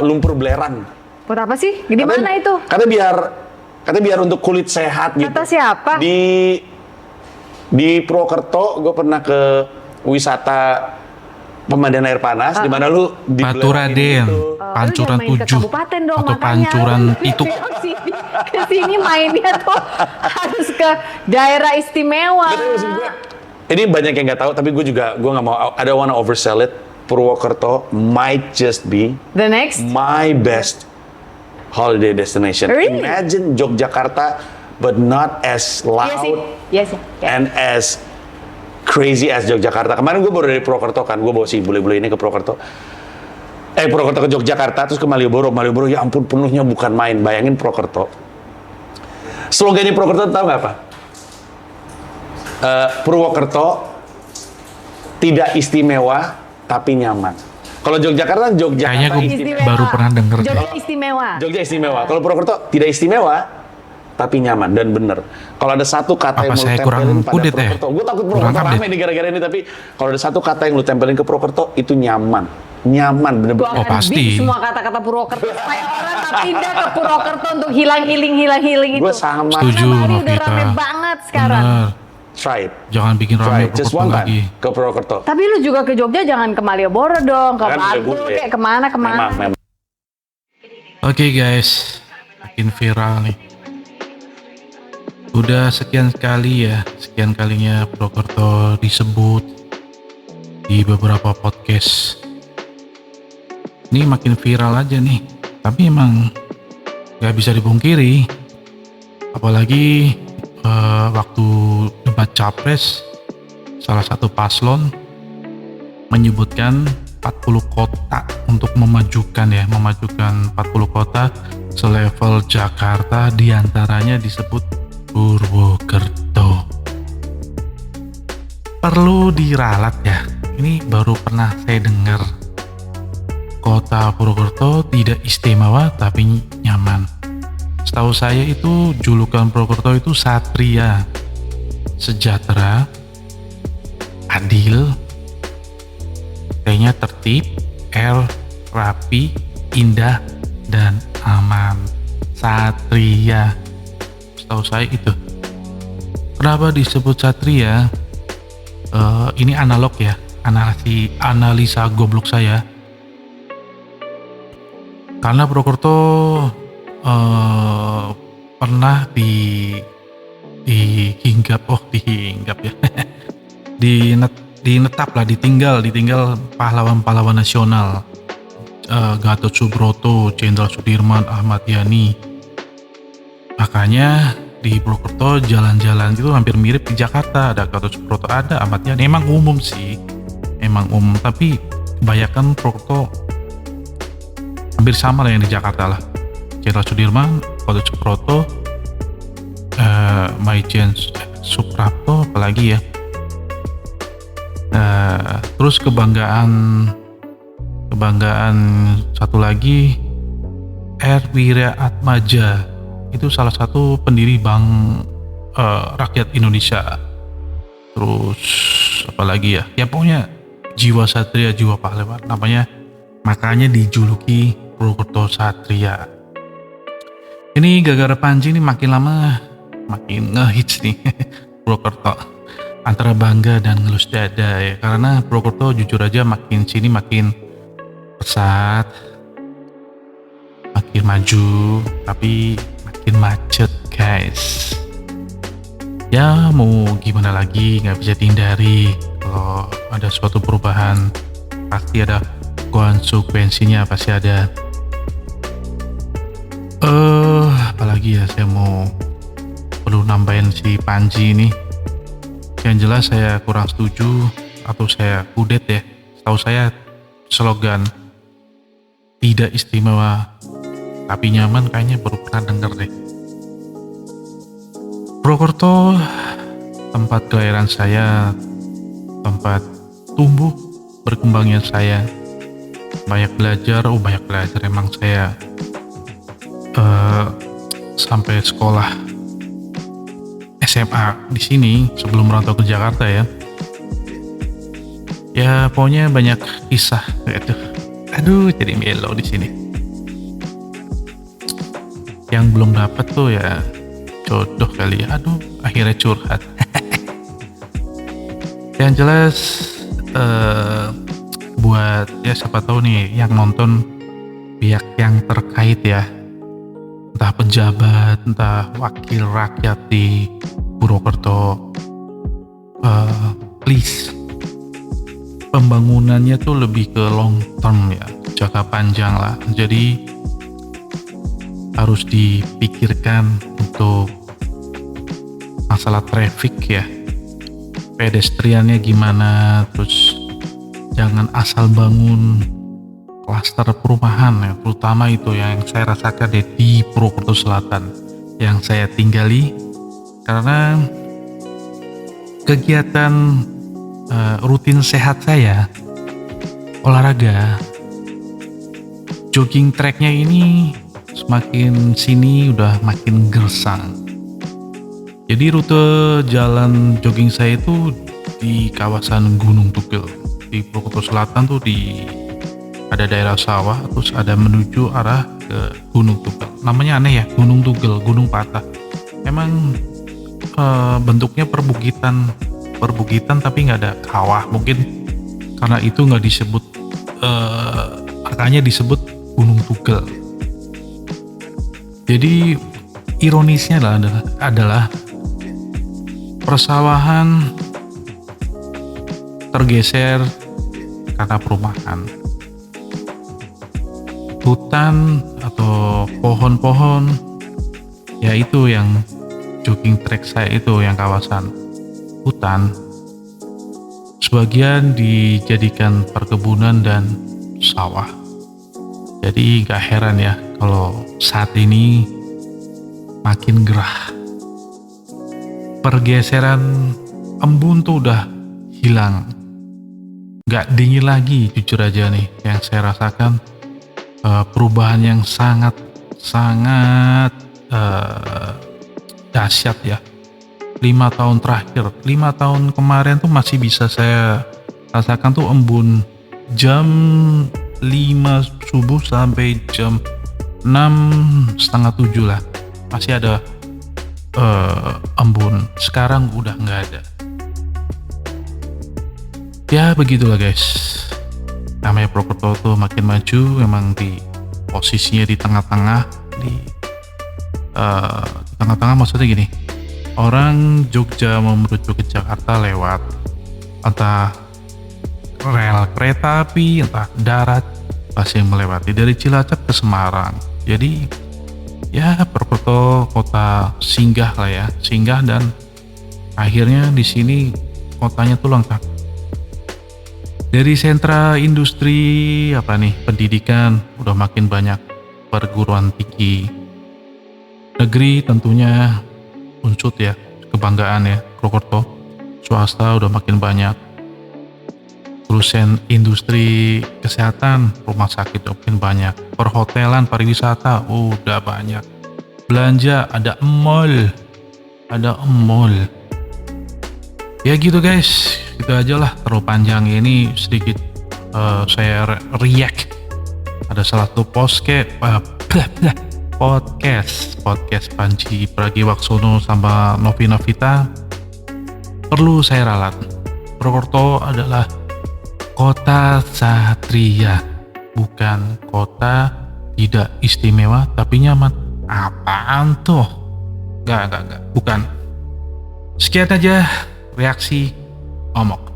lumpur belerang. Buat apa sih? Di mana itu? Katanya biar untuk kulit sehat gitu. Kata siapa? Di Purwokerto gue pernah ke wisata pemandian air panas di mana lu di Baturaden, Pancuran 7 atau Pancuran Pituk. Kesini mainnya tuh harus ke daerah istimewa. Ini banyak yang nggak tahu, tapi gue nggak mau. I don't wanna oversell it. Purwokerto might just be The next my best holiday destination. Really? Imagine Yogyakarta, but not as loud Yes. and as crazy as Yogyakarta. Kemarin gue baru dari Purwokerto kan, gue bawa si bule-bule ini ke Purwokerto. Purwokerto ke Yogyakarta, terus ke Malioboro. Malioboro, ya ampun, penuhnya bukan main. Bayangin Purwokerto. Slogannya Purwokerto tahu nggak apa? Purwokerto tidak istimewa tapi nyaman. Kalau Yogyakarta Kayaknya gue baru pernah denger. Jogja istimewa. Kalau Purwokerto tidak istimewa tapi nyaman dan bener. Kalau ada satu kata yang lu tempelin pada Purwokerto, gue takut Purwokerto rame nih gara-gara ini, tapi kalau ada satu kata yang lu tempelin ke Purwokerto itu nyaman, bener-bener. Oh pasti. Semua kata-kata Purwokerto supaya orang tak pindah ke Purwokerto untuk hilang healing itu. Gue sama. Setuju Bali sama udah kita. rame banget sekarang. Bener. Try it. Jangan bikin rame Just Purwokerto one lagi. time ke Purwokerto. Tapi lu juga ke Jogja jangan ke Malioboro dong, ke Bantul kayak kemana. Memang. Oke guys, makin viral nih. Udah sekian kalinya Purwokerto disebut di beberapa podcast. Ini makin viral aja nih. Tapi emang gak bisa dipungkiri. Apalagi waktu debat capres, salah satu paslon menyebutkan 40 kota untuk memajukan 40 kota selevel Jakarta, diantaranya disebut Purwokerto. Perlu diralat ya, ini baru pernah saya dengar. Kota Purwokerto tidak istimewa tapi nyaman. Setahu saya itu julukan Purwokerto itu Satria, sejahtera, adil, T-nya tertib, R rapi, indah, dan aman. Satria. Setahu saya itu. Kenapa disebut Satria? Ini analog ya, analisa goblok saya. Karena Purwokerto pernah ditinggal pahlawan-pahlawan nasional, Gatot Subroto, Jenderal Sudirman, Ahmad Yani. Makanya di Purwokerto jalan-jalan itu hampir mirip di Jakarta, ada Gatot Subroto, ada Ahmad Yani. Emang umum, tapi kebanyakan Purwokerto hampir sama lah yang di Jakarta lah. Jenderal Sudirman, Gatot Subroto, Maijen Suprapto, apalagi ya. Terus kebanggaan satu lagi, R. Wiraatmaja, itu salah satu pendiri Bank Rakyat Indonesia. Terus apalagi ya, pokoknya jiwa satria, jiwa pahlawan namanya, makanya dijuluki Purwokerto Satria. Ini gara-gara Panji ini makin lama makin ngehits nih Purwokerto, antara bangga dan ngelus dada ya, karena Purwokerto jujur aja makin sini makin pesat, makin maju, tapi makin macet guys. Ya mau gimana lagi, nggak bisa dihindari. Kalau ada suatu perubahan pasti ada konsekuensinya, pasti ada. Apalagi ya, saya perlu nambahin si Panji ini. Yang jelas saya kurang setuju atau saya kudet ya. Setahu saya slogan tidak istimewa tapi nyaman kayaknya baru pernah denger deh. Purwokerto tempat kelahiran saya, tempat tumbuh berkembangnya saya. Banyak belajar emang saya sampai sekolah SMA di sini sebelum merantau ke Jakarta ya. Ya pokoknya banyak kisah gitu. Aduh, jadi melo di sini. yang belum dapat tuh ya jodoh kali ya. Aduh, akhirnya curhat. Yang jelas buat ya siapa tahu nih yang nonton pihak yang terkait ya, entah pejabat, entah wakil rakyat di Purwokerto, please, pembangunannya tuh lebih ke long term ya, jangka panjang lah. Jadi harus dipikirkan untuk masalah traffic ya, pedestriannya gimana, terus jangan asal bangun klaster perumahan ya, terutama itu yang saya rasakan di Purwokerto Selatan yang saya tinggali, karena kegiatan rutin sehat saya, olahraga, jogging tracknya ini semakin sini udah makin gersang. Jadi rute jalan jogging saya itu di kawasan Gunung Tugel di Purwokerto Selatan tuh, ada daerah sawah, terus ada menuju arah ke Gunung Tugel. Namanya aneh ya, Gunung Tugel, Gunung Patah. Emang bentuknya perbukitan tapi nggak ada kawah. Mungkin karena itu nggak disebut, makanya disebut Gunung Tugel. Jadi ironisnya adalah persawahan tergeser karena perumahan. Hutan atau pohon-pohon, ya itu yang jogging track saya itu yang kawasan hutan, sebagian dijadikan perkebunan dan sawah. Jadi gak heran ya kalau saat ini makin gerah. Pergeseran embun tuh udah hilang, gak dingin lagi. Jujur aja nih, yang saya rasakan perubahan yang sangat dahsyat ya. 5 tahun terakhir, 5 tahun kemarin tuh masih bisa saya rasakan tuh embun jam 5 subuh sampai jam 6:30 lah, masih ada embun. Sekarang udah nggak ada. Ya begitulah guys, namanya Purwokerto tuh makin maju, memang di posisinya di tengah-tengah. Di tengah-tengah maksudnya gini, orang Jogja mau menuju ke Jakarta lewat entah rel kereta api, entah darat, pasti melewati dari Cilacap ke Semarang. Jadi ya Purwokerto kota singgah lah ya, singgah, dan akhirnya di sini kotanya tuh lengkap. Dari sentra industri pendidikan, udah makin banyak perguruan tinggi negeri tentunya, Unsud ya, kebanggaan ya Purwokerto. Swasta udah makin banyak. Terus industri kesehatan, rumah sakit udah makin banyak. Perhotelan, pariwisata udah banyak. Belanja ada mall. Ya gitu guys, gitu aja lah, terlalu panjang ini, sedikit saya react. Ada salah satu podcast Panji Pragiwaksono sama Novi Novita perlu saya ralat. Purwokerto adalah kota satria, bukan kota tidak istimewa tapi nyaman. Apaan tuh? Enggak, bukan. Sekian aja reaksi Omok.